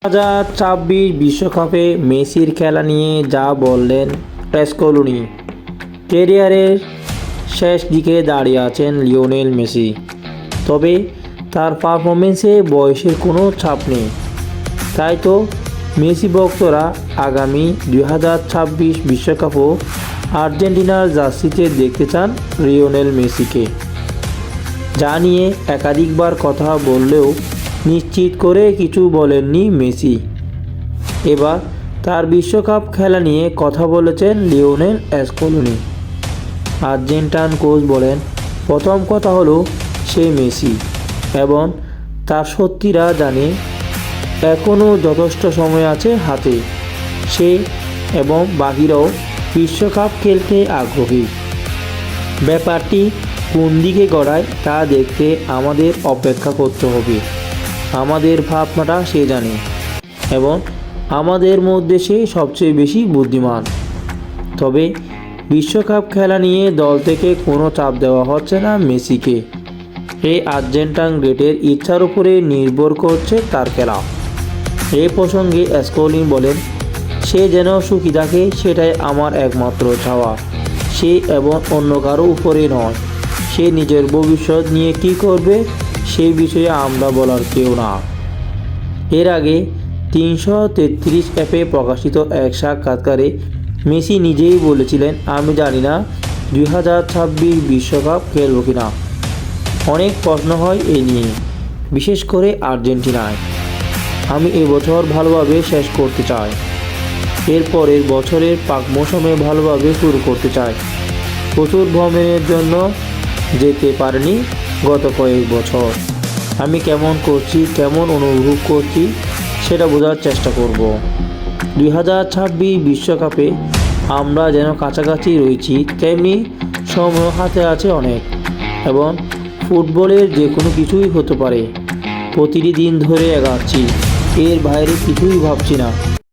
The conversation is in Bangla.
2026 বিশ্বকাপে মেসির খেলা নিয়ে যা বললেন স্কলোনি। ক্যারিয়ারের শেষ দিকে দাঁড়িয়ে আছেন লিওনেল মেসি, তবে তার পারফরমেন্সে বয়সের কোনো ছাপ নেই। তাই তো মেসি ভক্তরা আগামী 2026 বিশ্বকাপও আর্জেন্টিনার জার্সিতে দেখতে চান লিওনেল মেসিকে। যা নিয়ে একাধিকবার কথা বললেও নিশ্চিত করে কিছু বলেননি মেসি। এবার তার বিশ্বকাপ খেলা নিয়ে কথা বলেছেন লিওনেল স্কলোনি। আর্জেন্টাইন কোচ বলেন, প্রথম কথা হলো সে মেসি এবং তার সত্যিরা জানে এখনও যথেষ্ট সময় আছে হাতে। সে এবং বাকিরাও বিশ্বকাপ খেলতে আগ্রহী। ব্যাপারটি কোন দিকে গড়ায় তা দেখতে আমাদের অপেক্ষা করতে হবে। আমাদের ভাবনাটা সে জানে এবং আমাদের মধ্যে সে সবচেয়ে বেশি বুদ্ধিমান। তবে বিশ্বকাপ খেলা নিয়ে দল থেকে কোনো চাপ দেওয়া হচ্ছে না মেসিকে। এই আর্জেন্টাইন গ্রেটের ইচ্ছার উপরে নির্ভর করছে তার খেলা। এই প্রসঙ্গে স্কলোনি বলেন, সে যেন সুখী থাকে সেটাই আমার একমাত্র চাওয়া। সে এবং অন্য কারো উপরে নয়। সে নিজের ভবিষ্যৎ নিয়ে কী করবে সেই বিষয়ে আমরা বলার কেউ না। এর আগে 333 অ্যাপে প্রকাশিত এক সাক্ষাৎকারে মেসি নিজেই বলেছিলেন, আমি জানি না 2026 বিশ্বকাপ খেলব কিনা। অনেক প্রশ্ন হয় এই নিয়ে, বিশেষ করে আর্জেন্টিনায়। আমি এবছর ভালোভাবে শেষ করতে চাই। এরপরের বছরের পাক মৌসুমে ভালোভাবে শুরু করতে চাই। প্রচুর ভ্রমণের জন্য যেতে পারিনি গত কয়েক বছর। আমি কেমন করছি, কেমন অনুভব করছি সেটা বোঝার চেষ্টা করব। 2026 বিশ্বকাপে আমরা যেন কাছাকাছি রয়েছি, তেমনি সময় হাতে আছে অনেক এবং ফুটবলের যে কোনো কিছুই হতে পারে। প্রতিটি দিন ধরে এগাচ্ছি, এর বাইরে কিছুই ভাবছি না।